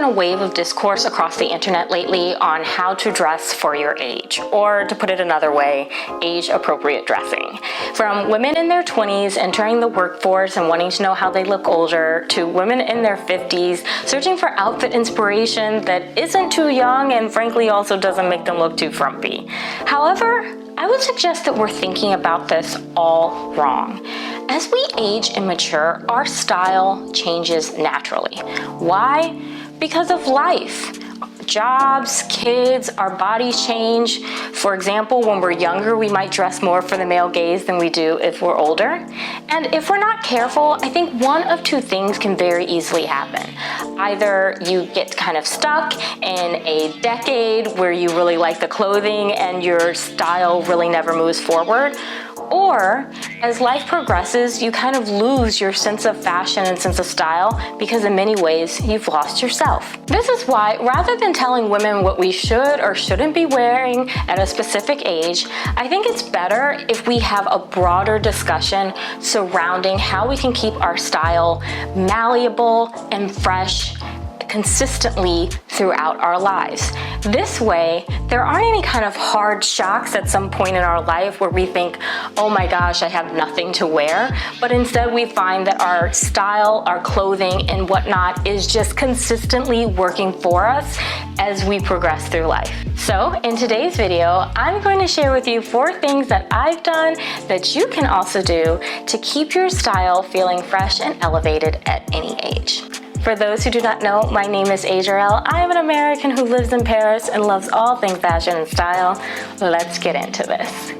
been a wave of discourse across the internet lately on how to dress for your age, or to put it another way, age-appropriate dressing. From women in their 20s entering the workforce and wanting to know how they look older, to women in their 50s searching for outfit inspiration that isn't too young and frankly also doesn't make them look too frumpy. However, I would suggest that we're thinking about this all wrong. As we age and mature, our style changes naturally. Why? Because of life. Jobs, kids, our bodies change. For example, when we're younger, we might dress more for the male gaze than we do if we're older. And if we're not careful, I think one of two things can very easily happen. Either you get kind of stuck in a decade where you really like the clothing and your style really never moves forward, or as life progresses, you kind of lose your sense of fashion and sense of style because in many ways you've lost yourself. This is why, rather than telling women what we should or shouldn't be wearing at a specific age, I think it's better if we have a broader discussion surrounding how we can keep our style malleable and fresh consistently throughout our lives. This way, there aren't any kind of hard shocks at some point in our life where we think, oh my gosh, I have nothing to wear, but instead we find that our style, our clothing and whatnot is just consistently working for us as we progress through life. So in today's video, I'm going to share with you 4 things that I've done that you can also do to keep your style feeling fresh and elevated at any age. For those who do not know, my name is Adriel. I am an American who lives in Paris and loves all things fashion and style. Let's get into this.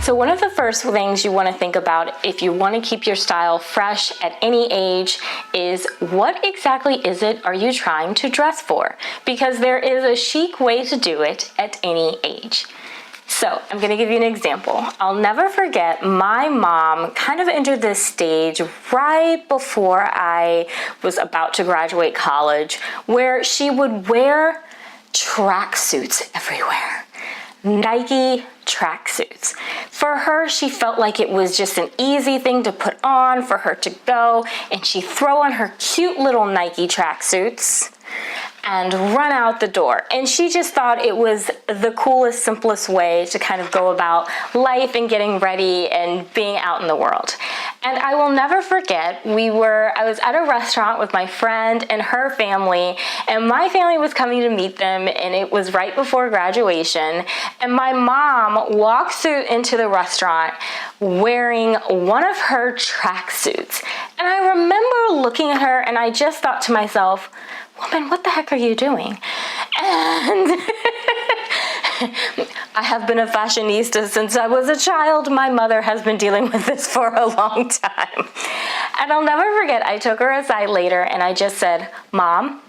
So one of the first things you want to think about if you want to keep your style fresh at any age is what exactly is it are you trying to dress for? Because there is a chic way to do it at any age. So I'm going to give you an example. I'll never forget my mom kind of entered this stage right before I was about to graduate college where she would wear tracksuits everywhere. Nike tracksuits. For her, she felt like it was just an easy thing to put on for her to go, and she'd throw on her cute little Nike tracksuits and run out the door. And she just thought it was the coolest, simplest way to kind of go about life and getting ready and being out in the world. And I will never forget, I was at a restaurant with my friend and her family, and my family was coming to meet them, and it was right before graduation. And my mom walked into the restaurant wearing one of her tracksuits. And I remember looking at her and I just thought to myself, woman, what the heck are you doing? And I have been a fashionista since I was a child. My mother has been dealing with this for a long time. And I'll never forget, I took her aside later and I just said, Mom,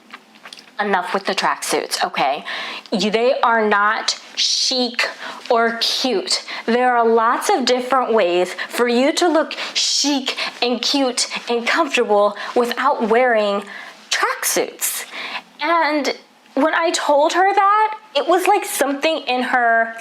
enough with the tracksuits, okay? They are not chic or cute. There are lots of different ways for you to look chic and cute and comfortable without wearing tracksuits. And when I told her that, it was like something in her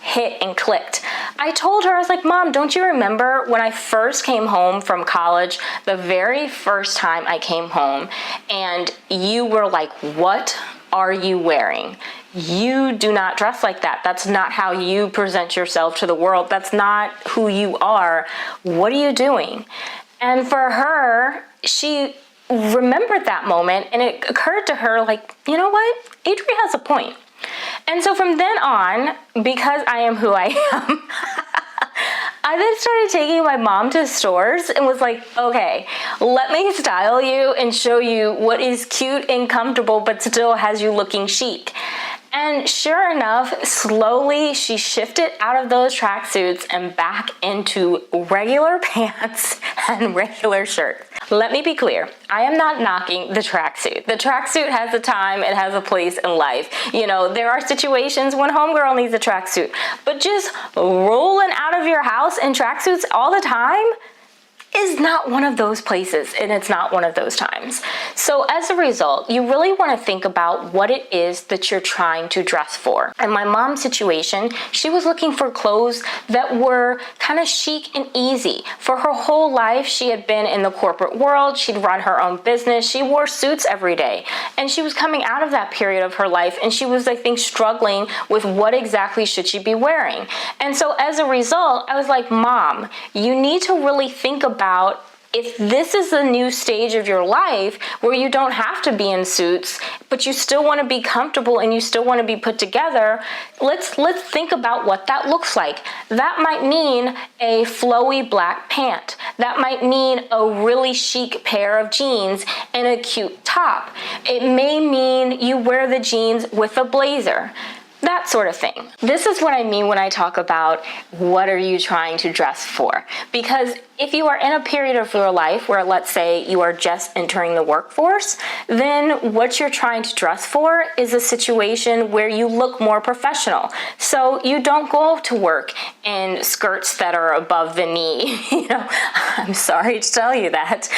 hit and clicked. I told her, I was like, Mom, don't you remember when I first came home from college, the very first time I came home, and you were like, what are you wearing? You do not dress like that. That's not how you present yourself to the world. That's not who you are. What are you doing? And for her, she remembered that moment, and it occurred to her, like, you know what? Adriel has a point. And so from then on, because I am who I am, I then started taking my mom to stores and was like, okay, let me style you and show you what is cute and comfortable but still has you looking chic. And sure enough, slowly she shifted out of those tracksuits and back into regular pants and regular shirts. Let me be clear, I am not knocking the tracksuit. The tracksuit has a time, it has a place in life. You know, there are situations when homegirl needs a tracksuit, but just rolling out of your house in tracksuits all the time, is not one of those places, and it's not one of those times. So as a result, you really want to think about what it is that you're trying to dress for. In my mom's situation, she was looking for clothes that were kind of chic and easy. For her whole life, she had been in the corporate world. She'd run her own business. She wore suits every day. And she was coming out of that period of her life, and she was, I think, struggling with what exactly should she be wearing. And so as a result, I was like, Mom, you need to really think about if this is a new stage of your life where you don't have to be in suits, but you still want to be comfortable and you still want to be put together, let's think about what that looks like. That might mean a flowy black pant. That might mean a really chic pair of jeans and a cute top. It may mean you wear the jeans with a blazer. That sort of thing. This is what I mean when I talk about what are you trying to dress for. Because if you are in a period of your life where, let's say, you are just entering the workforce, then what you're trying to dress for is a situation where you look more professional. So you don't go to work in skirts that are above the knee. I'm sorry to tell you that.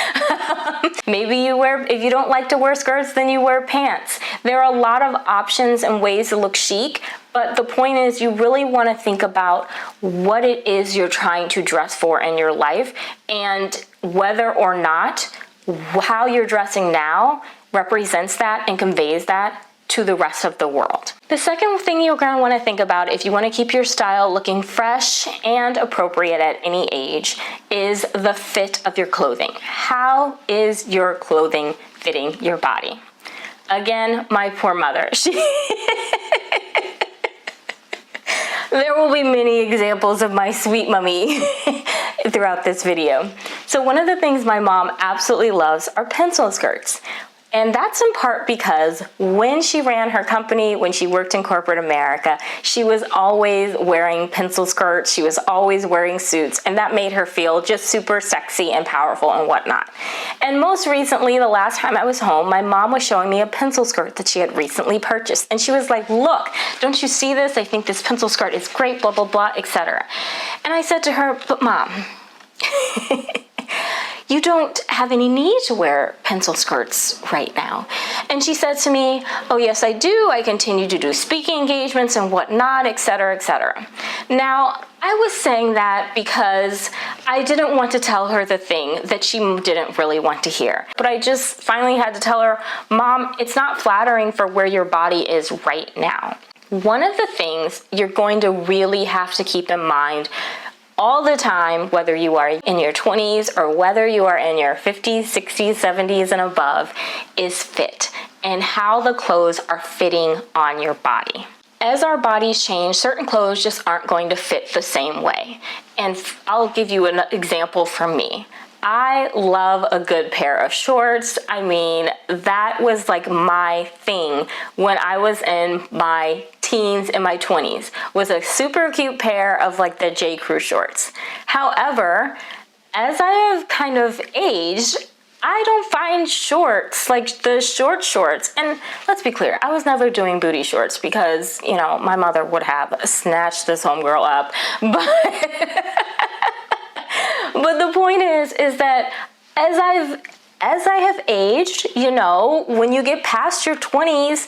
Maybe if you don't like to wear skirts, then you wear pants. There are a lot of options and ways to look chic. But the point is, you really want to think about what it is you're trying to dress for in your life, and whether or not how you're dressing now represents that and conveys that to the rest of the world. The second thing you're going to want to think about if you want to keep your style looking fresh and appropriate at any age is the fit of your clothing. How is your clothing fitting your body? Again, my poor mother. There will be many examples of my sweet mummy throughout this video. So one of the things my mom absolutely loves are pencil skirts. And that's in part because when she ran her company, when she worked in corporate America, she was always wearing pencil skirts. She was always wearing suits, and that made her feel just super sexy and powerful and whatnot. And most recently, the last time I was home, my mom was showing me a pencil skirt that she had recently purchased. And she was like, look, don't you see this? I think this pencil skirt is great, blah, blah, blah, etc. And I said to her, but Mom, you don't have any need to wear pencil skirts right now. And she said to me, oh yes, I do. I continue to do speaking engagements and whatnot, etc., etc. Now, I was saying that because I didn't want to tell her the thing that she didn't really want to hear. But I just finally had to tell her, Mom, it's not flattering for where your body is right now. One of the things you're going to really have to keep in mind all the time, whether you are in your 20s or whether you are in your 50s, 60s, 70s, and above, is fit and how the clothes are fitting on your body. As our bodies change, certain clothes just aren't going to fit the same way. And I'll give you an example from me. I love a good pair of shorts. I mean, that was like my thing when I was in my teens and my 20s, was a super cute pair of like the J. Crew shorts. However, as I have kind of aged, I don't find shorts, like the shorts. And let's be clear, I was never doing booty shorts because, my mother would have snatched this homegirl up. But the point is that as I have aged, when you get past your 20s,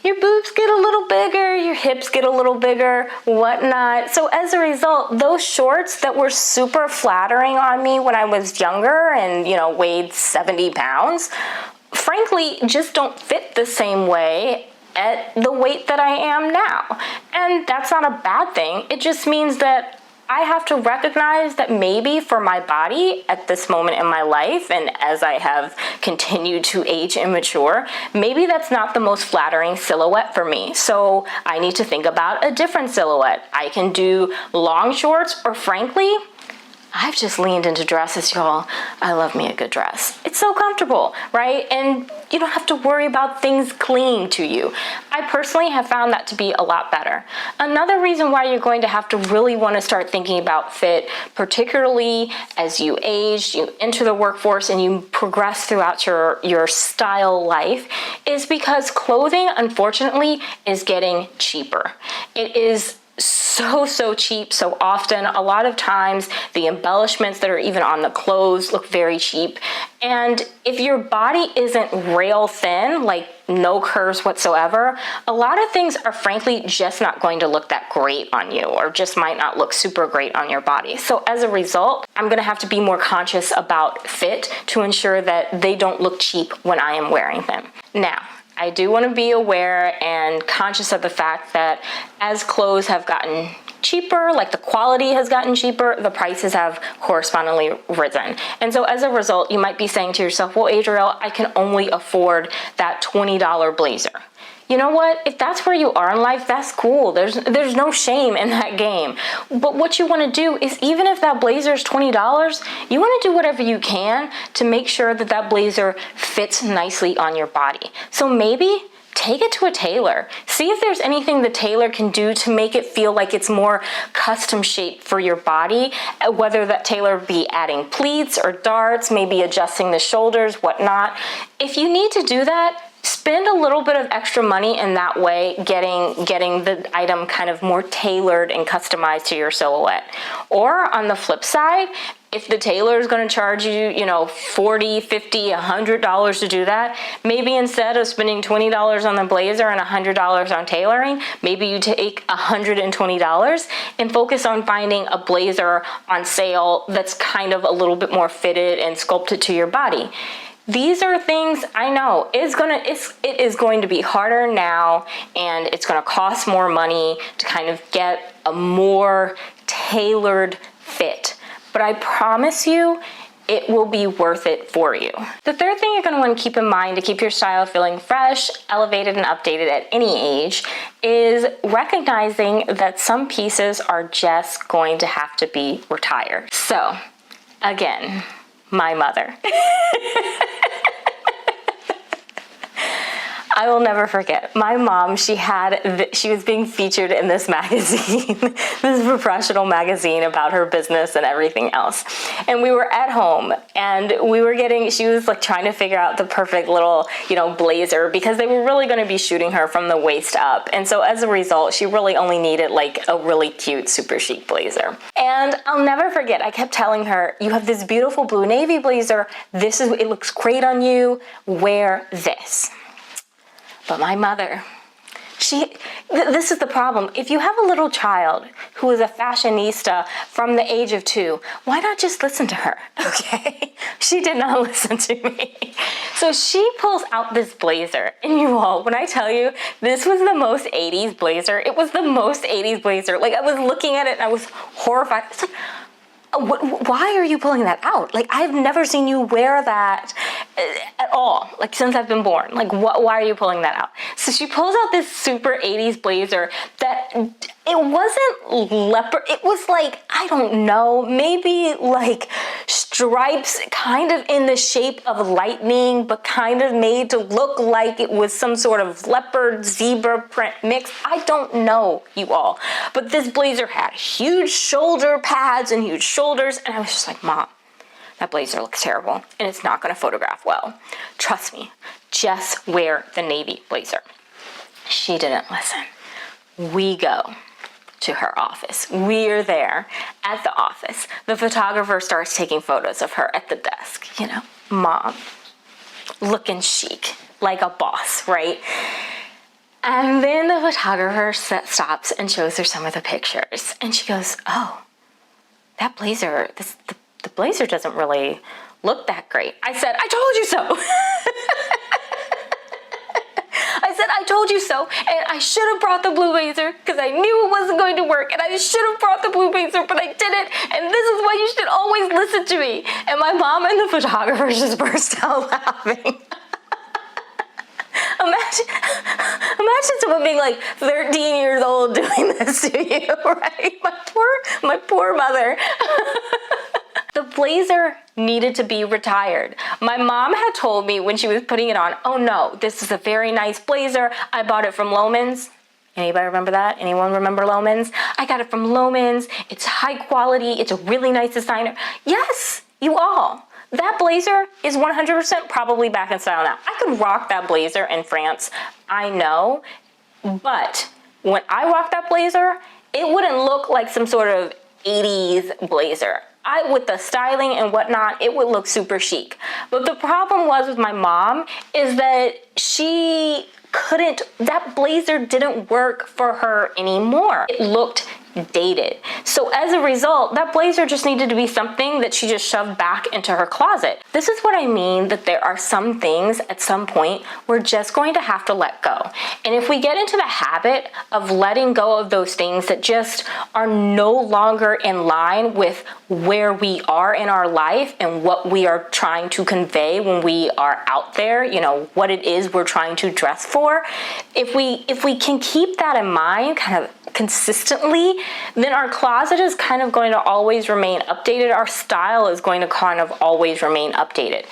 your boobs get a little bigger, your hips get a little bigger, whatnot. So as a result, those shorts that were super flattering on me when I was younger and, weighed 70 pounds, frankly, just don't fit the same way at the weight that I am now. And that's not a bad thing. It just means that I have to recognize that maybe for my body at this moment in my life, and as I have continued to age and mature, maybe that's not the most flattering silhouette for me. So I need to think about a different silhouette. I can do long shorts, or frankly, I've just leaned into dresses, y'all. I love me a good dress. It's so comfortable, right? And you don't have to worry about things clinging to you. I personally have found that to be a lot better. Another reason why you're going to have to really want to start thinking about fit, particularly as you age, you enter the workforce, and you progress throughout your style life, is because clothing, unfortunately, is getting cheaper. It is so cheap so often. A lot of times the embellishments that are even on the clothes look very cheap. And if your body isn't rail thin, like no curves whatsoever, a lot of things are frankly just not going to look that great on you, or just might not look super great on your body. So as a result, I'm gonna have to be more conscious about fit to ensure that they don't look cheap when I am wearing them. Now, I do want to be aware and conscious of the fact that as clothes have gotten cheaper, like the quality has gotten cheaper, the prices have correspondingly risen. And so as a result, you might be saying to yourself, well, Adriel, I can only afford that $20 blazer. You know what? If that's where you are in life, that's cool. There's no shame in that game. But what you want to do is, even if that blazer is $20, you want to do whatever you can to make sure that that blazer fits nicely on your body. So maybe take it to a tailor. See if there's anything the tailor can do to make it feel like it's more custom shaped for your body, whether that tailor be adding pleats or darts, maybe adjusting the shoulders, whatnot. If you need to do that, spend a little bit of extra money in that way, getting the item kind of more tailored and customized to your silhouette. Or on the flip side, if the tailor is going to charge you, $40, $50, $100 to do that, maybe instead of spending $20 on the blazer and $100 on tailoring, maybe you take $120 and focus on finding a blazer on sale that's kind of a little bit more fitted and sculpted to your body. These are things I know it is going to be harder now, and it's going to cost more money to kind of get a more tailored fit. But I promise you, it will be worth it for you. The third thing you're going to want to keep in mind to keep your style feeling fresh, elevated, and updated at any age is recognizing that some pieces are just going to have to be retired. So, again, my mother. I will never forget. My mom, she was being featured in this magazine, this professional magazine about her business and everything else. And we were at home, and she was like trying to figure out the perfect little, blazer, because they were really going to be shooting her from the waist up. And so as a result, she really only needed like a really cute, super chic blazer. And I'll never forget, I kept telling her, you have this beautiful blue navy blazer. It looks great on you. Wear this. But my mother, this is the problem. If you have a little child who is a fashionista from the age of 2, why not just listen to her, okay? She did not listen to me. So she pulls out this blazer, and you all, when I tell you, this was the most 80s blazer. It was the most 80s blazer. Like, I was looking at it, and I was horrified. It's like, why are you pulling that out? Like, I've never seen you wear that at all, like since I've been born. Like, why are you pulling that out? So she pulls out this super 80s blazer that it wasn't leopard. It was like, I don't know, maybe like stripes kind of in the shape of lightning, but kind of made to look like it was some sort of leopard zebra print mix. I don't know, you all. But this blazer had huge shoulder pads and huge shoulders, and I was just like, Mom, that blazer looks terrible, and it's not going to photograph well. Trust me, just wear the navy blazer. She didn't listen. We go to her office. We're there at the office. The photographer starts taking photos of her at the desk. Mom, looking chic, like a boss, right? And then the photographer stops and shows her some of the pictures. And she goes, oh, that blazer, the blazer doesn't really look that great. I said, I told you so. I told you so, and I should have brought the blue blazer because I knew it wasn't going to work, and I should have brought the blue blazer, but I didn't, and this is why you should always listen to me. And my mom and the photographer just burst out laughing. Imagine someone being like 13 years old doing this to you, right? My poor mother. The blazer needed to be retired. My mom had told me when she was putting it on, oh no, this is a very nice blazer. I bought it from Loehmann's. Anybody remember that? Anyone remember Loehmann's? I got it from Loehmann's. It's high quality. It's a really nice designer. Yes, you all. That blazer is 100% probably back in style now. I could rock that blazer in France, I know, but when I rock that blazer, it wouldn't look like some sort of 80s blazer. With the styling and whatnot, it would look super chic. But the problem was with my mom is that that blazer didn't work for her anymore. It looked dated. So as a result, that blazer just needed to be something that she just shoved back into her closet. This is what I mean, that there are some things at some point we're just going to have to let go. And if we get into the habit of letting go of those things that just are no longer in line with where we are in our life and what we are trying to convey when we are out there, you know, what it is we're trying to dress for, if we can keep that in mind kind of consistently, then our closet is kind of going to always remain updated. Our style is going to kind of always remain updated.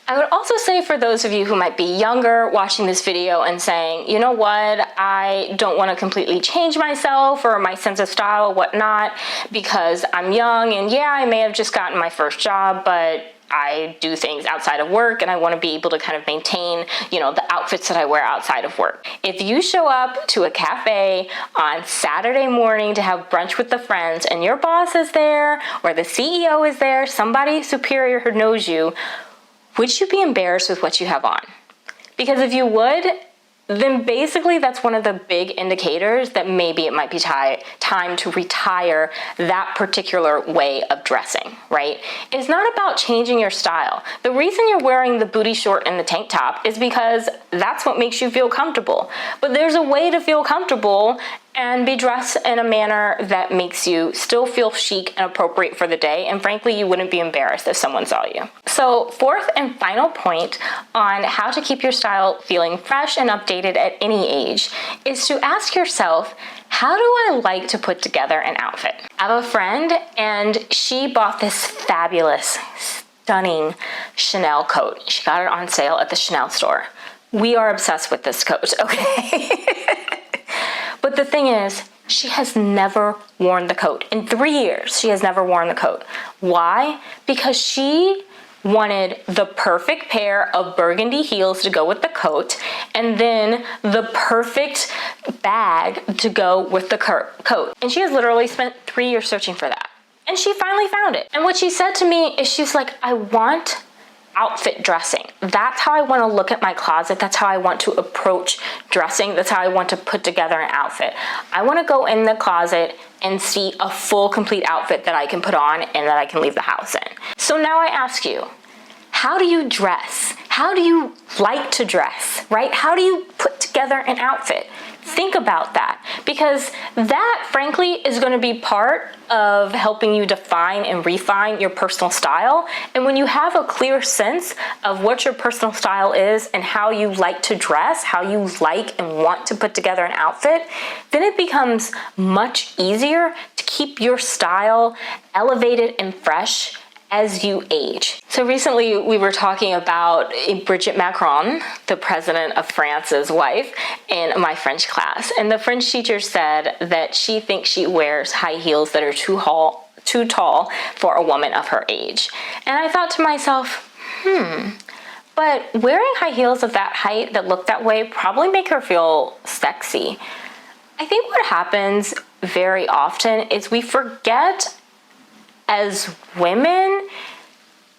I would also say for those of you who might be younger watching this video and saying, you know what, I don't want to completely change myself or my sense of style or whatnot because I'm young and yeah, I may have just gotten my first job, but I do things outside of work and I want to be able to kind of maintain, you know, the outfits that I wear outside of work. If you show up to a cafe on Saturday morning to have brunch with the friends and your boss is there or the CEO is there, somebody superior who knows you, would you be embarrassed with what you have on? Because if you would, then basically that's one of the big indicators that maybe it might be time to retire that particular way of dressing, right? It's not about changing your style. The reason you're wearing the booty short and the tank top is because that's what makes you feel comfortable. But there's a way to feel comfortable and be dressed in a manner that makes you still feel chic and appropriate for the day, and frankly, you wouldn't be embarrassed if someone saw you. So, fourth and final point on how to keep your style feeling fresh and updated at any age is to ask yourself, how do I like to put together an outfit? I have a friend, and she bought this fabulous, stunning Chanel coat. She got it on sale at the Chanel store. We are obsessed with this coat, okay? But the thing is, she has never worn the coat. In 3 years, she has never worn the coat. Why? Because she wanted the perfect pair of burgundy heels to go with the coat, and then the perfect bag to go with the coat. And she has literally spent 3 years searching for that. And she finally found it. And what she said to me is she's like, I want outfit dressing. That's how I want to look at my closet. That's how I want to approach dressing. That's how I want to put together an outfit. I want to go in the closet and see a full, complete outfit that I can put on and that I can leave the house in. So now I ask you, how do you dress? How do you like to dress, right? How do you put together an outfit? Think about that, because that, frankly, is going to be part of helping you define and refine your personal style. And when you have a clear sense of what your personal style is and how you like to dress, how you like and want to put together an outfit, then it becomes much easier to keep your style elevated and fresh as you age. So recently we were talking about Brigitte Macron, the president of France's wife, in my French class. And the French teacher said that she thinks she wears high heels that are too tall for a woman of her age. And I thought to myself, but wearing high heels of that height that look that way probably make her feel sexy. I think what happens very often is we forget as women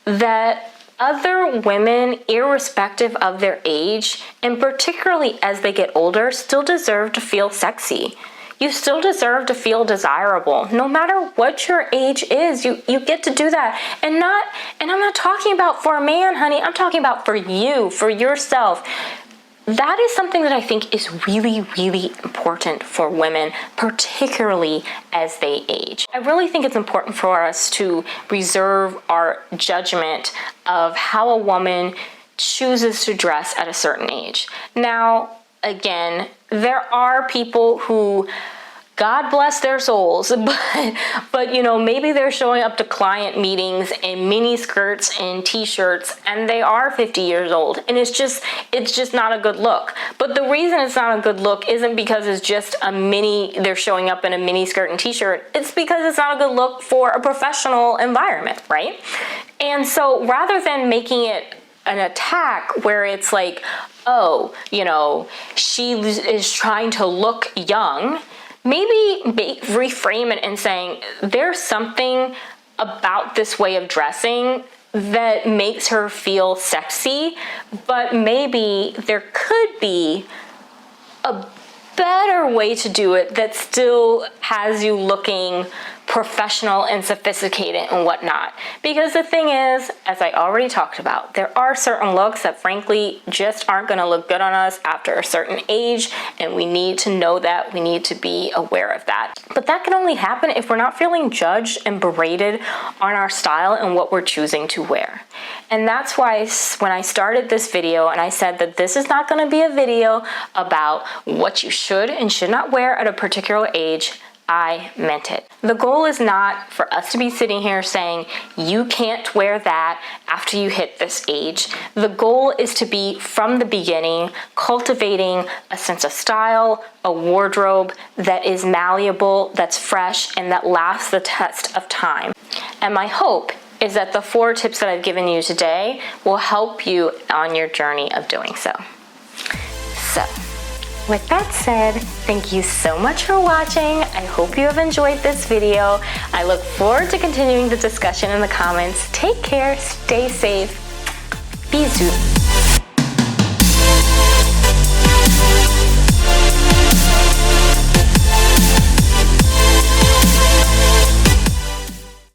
that other women, irrespective of their age, and particularly as they get older, still deserve to feel sexy. You still deserve to feel desirable. No matter what your age is, you get to do that. And I'm not talking about for a man, honey. I'm talking about for you, for yourself. That is something that I think is really, really important for women, particularly as they age. I really think it's important for us to reserve our judgment of how a woman chooses to dress at a certain age. Now, again, there are people who, God bless their souls, but you know, maybe they're showing up to client meetings in mini skirts and t-shirts and they are 50 years old, and it's just not a good look. But the reason it's not a good look isn't because it's just they're showing up in a mini skirt and t-shirt. It's because it's not a good look for a professional environment, right? And so rather than making it an attack where it's like, oh, you know, she is trying to look young, maybe reframe it and saying, there's something about this way of dressing that makes her feel sexy, but maybe there could be a better way to do it that still has you looking professional and sophisticated and whatnot. Because the thing is, as I already talked about, there are certain looks that frankly just aren't going to look good on us after a certain age, and we need to know that. We need to be aware of that. But that can only happen if we're not feeling judged and berated on our style and what we're choosing to wear. And that's why when I started this video and I said that this is not going to be a video about what you should and should not wear at a particular age, I meant it. The goal is not for us to be sitting here saying, you can't wear that after you hit this age. The goal is to be, from the beginning, cultivating a sense of style, a wardrobe that is malleable, that's fresh, and that lasts the test of time. And my hope is that the 4 tips that I've given you today will help you on your journey of doing so. So, with that said, thank you so much for watching. I hope you have enjoyed this video. I look forward to continuing the discussion in the comments. Take care, stay safe, bisous.